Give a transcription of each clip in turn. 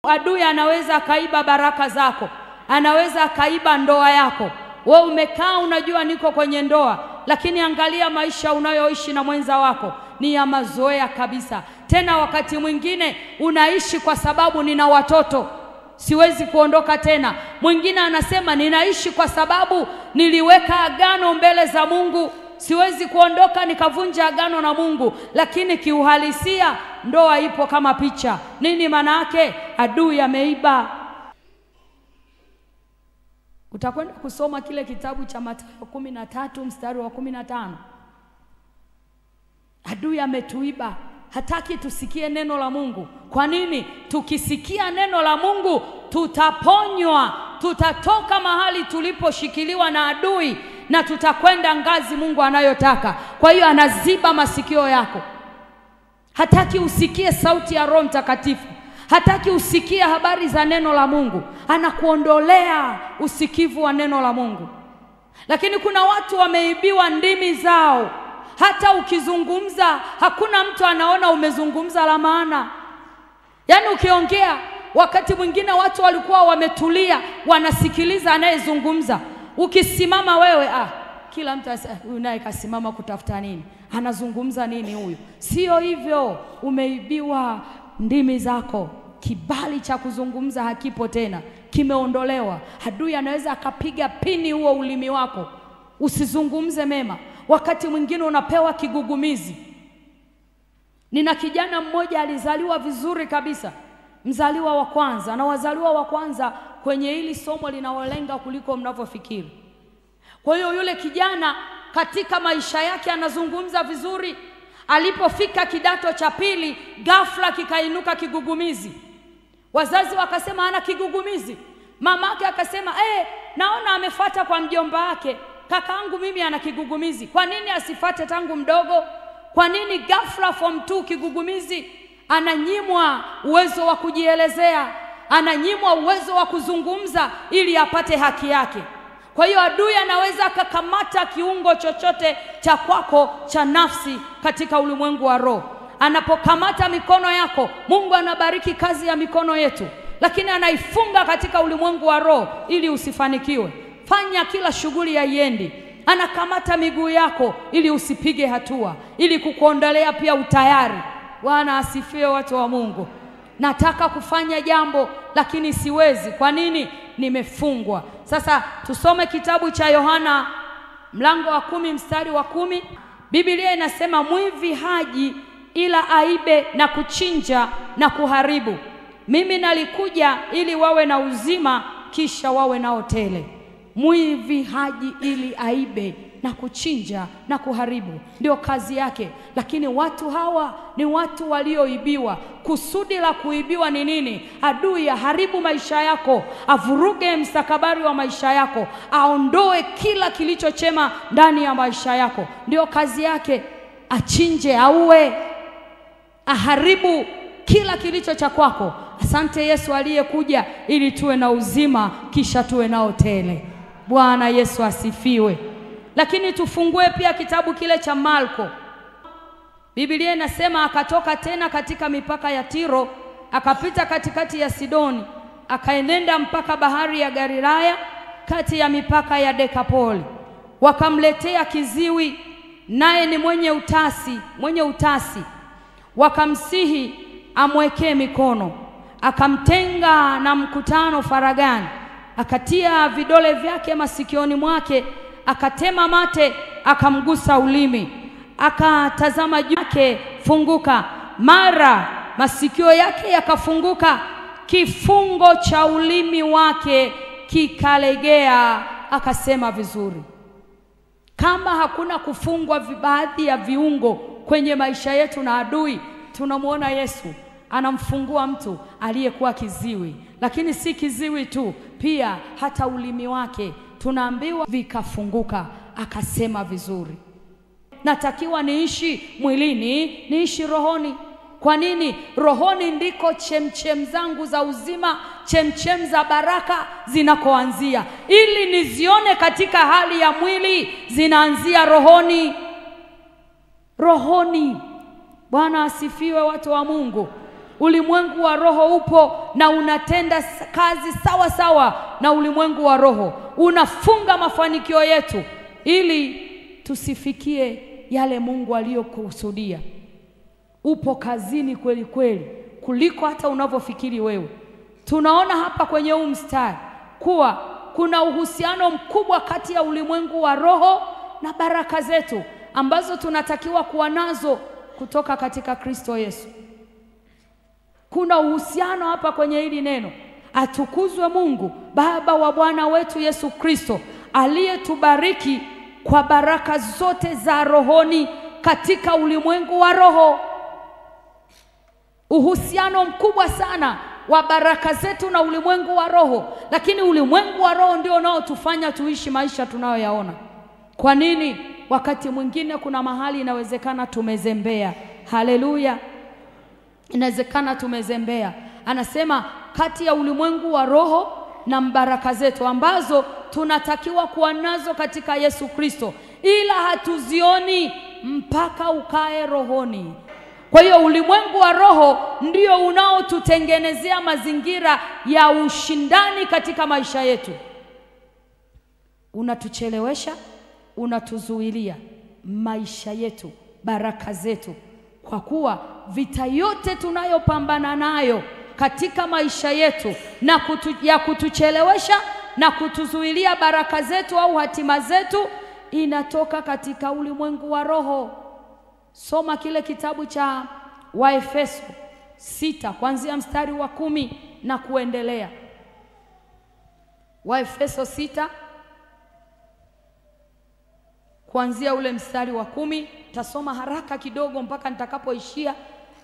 Adui anaweza akaiba baraka zako, anaweza akaiba ndoa yako. Wewe umekaa unajua niko kwenye ndoa, lakini angalia maisha unayoishi na mwenza wako ni ya mazoea kabisa. Tena wakati mwingine unaishi kwa sababu nina watoto, siwezi kuondoka tena. Mwingine anasema ninaishi kwa sababu niliweka agano mbele za Mungu, siwezi kuondoka nikavunja agano na Mungu. Lakini kiuhalisia ndoa ipo kama picha. Nini maana yake? Adui ameiba. Utakwenda kusoma kile kitabu cha Mathayo 13 mstari wa 15. Adui ametuiba, hataki tusikie neno la Mungu. Kwa nini? Tukisikia neno la Mungu tutaponywa, tutatoka mahali tuliposhikiliwa na adui na tutakwenda ngazi Mungu anayotaka. Kwa hiyo anaziba masikio yako, hataki usikie sauti ya Roho Mtakatifu, hataki usikie habari za neno la Mungu, anakuondolea usikivu wa neno la Mungu. Lakini kuna watu wameibiwa ndimi zao, hata ukizungumza hakuna mtu anaona umezungumza la maana. Yaani ukiongea, wakati mwingine watu walikuwa wametulia wanasikiliza anayezungumza. Ukisimama wewe, kila mtu huyu naye kasimama kutafuta nini? Anazungumza nini huyu? Sio hivyo, umeibiwa ndimi zako. Kibali cha kuzungumza hakipo tena, kimeondolewa. Adui anaweza akapiga pini huo ulimi wako, usizungumze mema. Wakati mwingine unapewa kigugumizi. Nina kijana mmoja alizaliwa vizuri kabisa, mzaliwa wa kwanza, na wazaliwa wa kwanza kwenye hili somo linaolenga kuliko mnavyofikiri. Kwa hiyo yule kijana katika maisha yake anazungumza vizuri. Alipofika kidato cha pili, ghafla kikainuka kigugumizi. Wazazi wakasema ana kigugumizi. Mamake akasema naona amefuata kwa mjomba wake, kakaangu mimi ana kigugumizi. Kwa nini asifate tangu mdogo? Kwa nini ghafla form 2 kigugumizi? Ananyimwa uwezo wa kujielezea, ananyimwa uwezo wa kuzungumza ili apate haki yake. Kwa hiyo adui anaweza akakamata kiungo chochote cha kwako cha nafsi katika ulimwengu wa roho. Anapokamata mikono yako, Mungu anabariki kazi ya mikono yetu, lakini anaifunga katika ulimwengu wa roho ili usifanikiwe. Fanya kila shughuli ya iendi. Anakamata miguu yako ili usipige hatua, ili kukuondolea pia utayari. Bwana asifiwe, watu wa Mungu. Nataka kufanya jambo lakini siwezi. Kwa nini? Nimefungwa. Sasa tusome kitabu cha Yohana mlango wa 10 mstari wa 10. Biblia inasema mwivi haji ila aibe na kuchinja na kuharibu. Mimi nalikuja ili wawe na uzima kisha wawe nao tele. Mwivi haji ili aibe na kuchinja na kuharibu, ndio kazi yake. Lakini watu hawa ni watu walioibiwa. Kusudi la kuibiwa ni nini? Adui aharibu maisha yako, avuruge mstakabali wa maisha yako, aondoe kila kilichochema ndani ya maisha yako. Ndio kazi yake. Achinje, auwe, aharibu kila kilicho cha kwako. Asante Yesu aliyekuja ili tuwe na uzima kisha tuwe nao tele. Bwana Yesu asifiwe. Lakini tufungue pia kitabu kile cha Marko. Biblia inasema akatoka tena katika mipaka ya Tiro, akapita katikati ya Sidoni, akaenenda mpaka bahari ya Galilaya kati ya mipaka ya Dekapoli. Wakamletea kiziwi, naye ni mwenye utasi. Wakamsihi amwekee mikono. Akamtenga na mkutano faragani, akatia vidole vyake masikioni mwake, akatema mate, akamgusa ulimi. Akatazama juu yake funguka, mara masikio yake yakafunguka, kifungo cha ulimi wake kikalegea, akasema vizuri. Kama hakuna kufungwa baadhi ya viungo kwenye maisha yetu na adui, tunamuona Yesu anamfungua mtu aliyekuwa kiziwi. Lakini si kiziwi tu, pia hata ulimi wake tunaambiwa vikafunguka, akasema vizuri. Natakiwa niishi mwilini, niishi rohoni. Kwa nini? Rohoni ndiko chemchem zangu za uzima, chemchem za baraka zinakoanzia. Ili nizione katika hali ya mwili, zinaanzia rohoni. Rohoni. Bwana asifiwe, watu wa Mungu. Ulimwengu wa roho upo na unatenda kazi sawa sawa na ulimwengu wa roho. Unafunga mafanikio yetu ili tusifikie yale Mungu aliyokusudia. Upo kazini kweli kweli kuliko hata unavyofikiri wewe. Tunaona hapa kwenye huu mstari kuwa kuna uhusiano mkubwa kati ya ulimwengu wa roho na baraka zetu ambazo tunatakiwa kuwa nazo kutoka katika Kristo Yesu. Kuna uhusiano hapa kwenye hili neno. Atukuzwe Mungu Baba wa Bwana wetu Yesu Kristo, aliyetubariki kwa baraka zote za rohoni katika ulimwengu wa roho. Uhusiano mkubwa sana wa baraka zetu na ulimwengu wa roho, lakini ulimwengu wa roho ndio unaotufanya tuishi maisha tunayoyaona. Kwa nini? Wakati mwingine kuna mahali inawezekana tumezembea. Haleluya. Inawezekana tumezembea. Anasema kati ya ulimwengu wa roho na baraka zetu ambazo tunatakiwa kuwa nazo katika Yesu Kristo, ila hatuzioni mpaka ukae rohoni. Kwa hiyo ulimwengu wa roho ndio unaotutengenezea mazingira ya ushindani katika maisha yetu. Unatuchelewesha, unatuzuilia maisha yetu, baraka zetu. Kwa kuwa vita yote tunayopambana nayo katika maisha yetu na kutuchelewesha na kutuzuilia baraka zetu au hatima zetu inatoka katika ulimwengu wa roho. Soma kile kitabu cha Waefeso 6 kuanzia mstari wa 10 na kuendelea. Waefeso 6 kuanzia ule mstari wa 10, tasoma haraka kidogo mpaka nitakapoishia.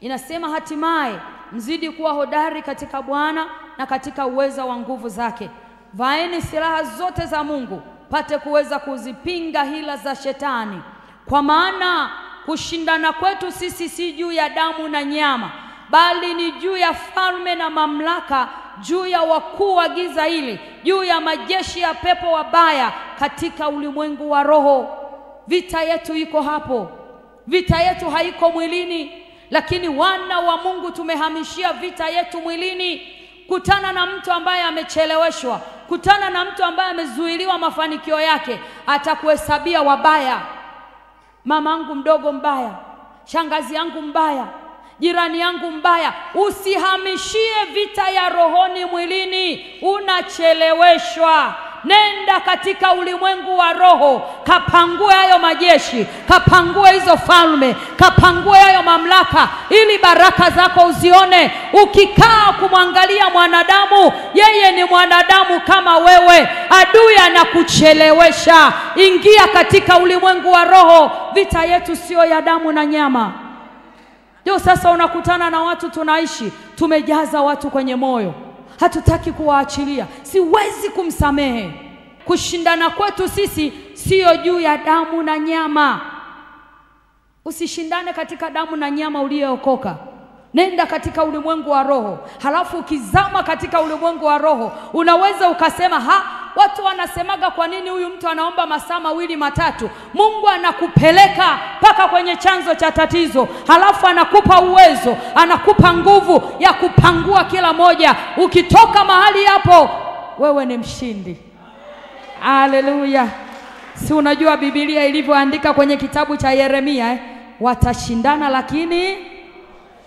Inasema, hatimaye mzidi kuwa hodari katika Bwana na katika uweza wa nguvu zake. Vaeni silaha zote za Mungu pate kuweza kuzipinga hila za shetani. Kwa maana kushindana kwetu sisi si juu ya damu na nyama, bali ni juu ya falme na mamlaka, juu ya wakuu wa giza hili, juu ya majeshi ya pepo wabaya katika ulimwengu wa roho. Vita yetu iko hapo. Vita yetu haiko mwilini, lakini wana wa Mungu tumehamishia vita yetu mwilini. Kutana na mtu ambaye amecheleweshwa, kutana na mtu ambaye amezuiliwa mafanikio yake, atakuhesabia wabaya. Mamangu mdogo mbaya, shangazi yangu mbaya, jirani yangu mbaya. Usihamishie vita ya rohoni mwilini, unacheleweshwa. Nenda katika ulimwengu wa roho, kapangue hayo majeshi, kapangue hizo falme, kapangue hayo mamlaka, ili baraka zako uzione. Ukikaa kumwangalia mwanadamu, yeye ni mwanadamu kama wewe, adui anakuchelewesha. Ingia katika ulimwengu wa roho. Vita yetu sio ya damu na nyama. Ndio sasa unakutana na watu, tunaishi tumejaza watu kwenye moyo, hatutaki kuwaachilia. Siwezi kumsamehe. Kushindana kwetu sisi sio juu ya damu na nyama. Usishindane katika damu na nyama uliyeokoka. Nenda katika ulimwengu wa roho. Halafu ukizama katika ulimwengu wa roho, unaweza ukasema, watu wanasemaga kwa nini huyu mtu anaomba masaa 2 matatu? Mungu anakupeleka mpaka kwenye chanzo cha tatizo, halafu anakupa uwezo, anakupa nguvu ya kupangua kila moja. Ukitoka mahali hapo, wewe ni mshindi. Haleluya. Si unajua Biblia ilivyoandika kwenye kitabu cha Yeremia, watashindana lakini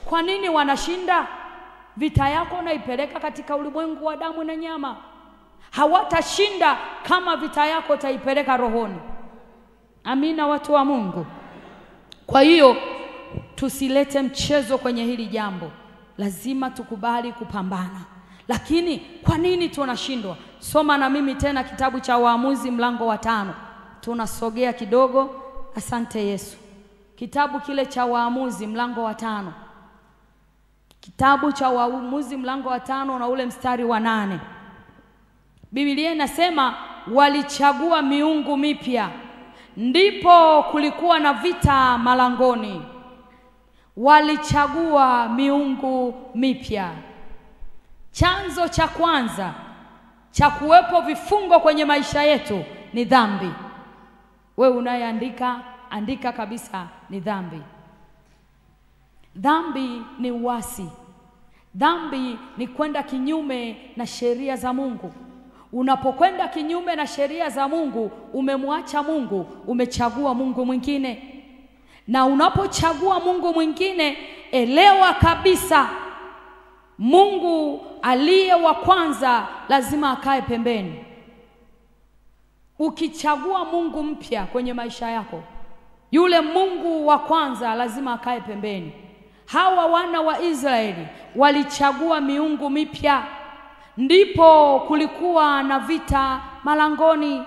kwa nini wanashinda? Vita yako unaipeleka katika ulimwengu wa damu na nyama. Hawatashinda kama vita yako utaipeleka rohoni. Amina, watu wa Mungu. Kwa hiyo tusilete mchezo kwenye hili jambo. Lazima tukubali kupambana. Lakini kwa nini tunashindwa? Soma na mimi tena kitabu cha Waamuzi mlango wa 5. Tunasogea kidogo. Asante Yesu. Kitabu kile cha Waamuzi mlango wa 5. Kitabu cha Waamuzi mlango wa 5 na ule mstari wa 8. Biblia inasema, walichagua miungu mipya, ndipo kulikuwa na vita malangoni. Walichagua miungu mipya. Chanzo cha kwanza cha kuwepo vifungo kwenye maisha yetu ni dhambi. Wewe unayeandika, andika kabisa, ni dhambi. Dhambi ni uasi. Dhambi ni kwenda kinyume na sheria za Mungu. Unapokwenda kinyume na sheria za Mungu, umemwacha Mungu, umechagua Mungu mwingine. Na unapochagua Mungu mwingine, elewa kabisa Mungu aliye wa kwanza lazima akae pembeni. Ukichagua Mungu mpya kwenye maisha yako, yule Mungu wa kwanza lazima akae pembeni. Hawa wana wa Israeli walichagua miungu mipya, ndipo kulikuwa na vita malangoni.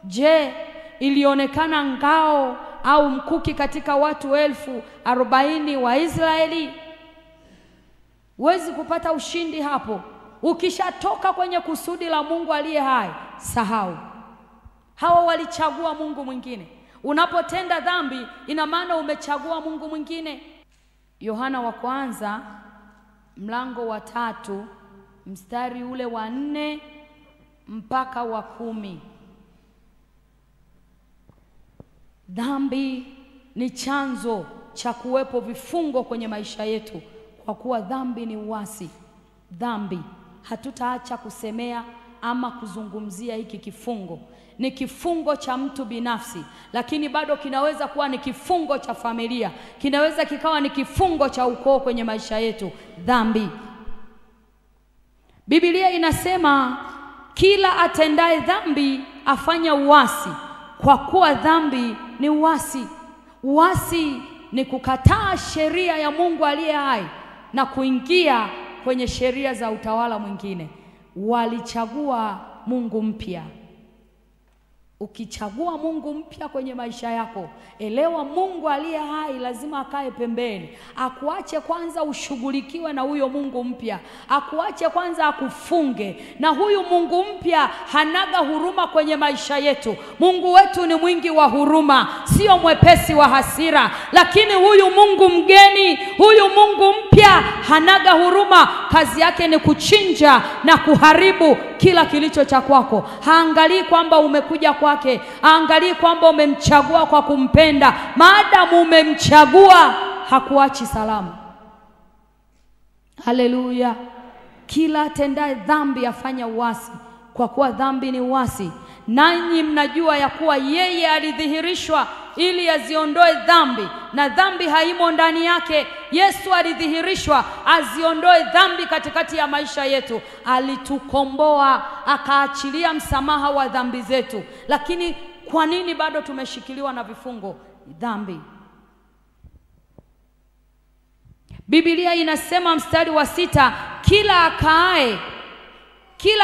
Je, ilionekana ngao au mkuki katika watu 40,000 wa Israeli? Huwezi kupata ushindi hapo. Ukishatoka kwenye kusudi la Mungu aliye hai, sahau. Hawa walichagua Mungu mwingine. Unapotenda dhambi, ina maana umechagua Mungu mwingine. Yohana wa kwanza mlango wa 3 mstari ule wa 4 mpaka wa 10. Dhambi ni chanzo cha kuwepo vifungo kwenye maisha yetu, kwa kuwa dhambi ni uasi. Dhambi, hatutaacha kusemea ama kuzungumzia hiki kifungo. Ni kifungo cha mtu binafsi, lakini bado kinaweza kuwa ni kifungo cha familia, kinaweza kikawa ni kifungo cha ukoo kwenye maisha yetu. Dhambi, Biblia inasema kila atendaye dhambi afanya uasi, kwa kuwa dhambi ni uasi. Uasi ni kukataa sheria ya Mungu aliye hai na kuingia kwenye sheria za utawala mwingine. Walichagua Mungu mpya. Ukichagua Mungu mpya kwenye maisha yako, elewa Mungu aliye hai lazima akae pembeni. Akuache kwanza ushughulikiwe na huyo Mungu mpya. Akuache kwanza akufunge. Na huyu Mungu mpya hanaga huruma kwenye maisha yetu. Mungu wetu ni mwingi wa huruma, sio mwepesi wa hasira. Lakini huyu Mungu mgeni, huyu Mungu mpya hanaga huruma. Kazi yake ni kuchinja na kuharibu kila kilicho cha kwako. Haangalii kwamba umekuja kwake, haangalii kwamba umemchagua kwa kumpenda. Maadamu umemchagua, hakuachi salama. Haleluya. Kila atendaye dhambi afanya uasi, kwa kuwa dhambi ni uasi. Nanyi mnajua ya kuwa yeye alidhihirishwa ili aziondoe dhambi, na dhambi haimo ndani yake. Yesu alidhihirishwa aziondoe dhambi katikati ya maisha yetu. Alitukomboa, akaachilia msamaha wa dhambi zetu. Lakini kwa nini bado tumeshikiliwa na vifungo? Dhambi. Biblia inasema mstari wa 6, kila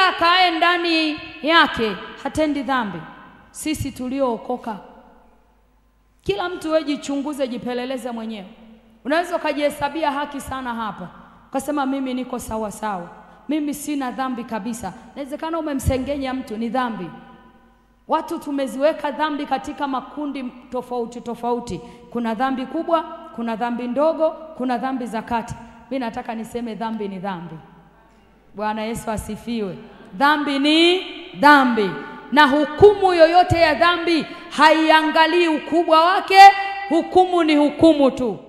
akaaye ndani yake hatendi dhambi. Sisi tuliookoka, kila mtu wewe jichunguze, jipeleleze mwenyewe. Unaweza ukajihesabia haki sana hapa, ukasema mimi niko sawa sawa, mimi sina dhambi kabisa. Inawezekana umemsengenya mtu, ni dhambi. Watu tumeziweka dhambi katika makundi tofauti tofauti. Kuna dhambi kubwa, kuna dhambi ndogo, kuna dhambi za kati. Mimi nataka niseme dhambi ni dhambi. Bwana Yesu asifiwe. Dhambi ni dhambi. Na hukumu yoyote ya dhambi haiangalii ukubwa wake. Hukumu ni hukumu tu.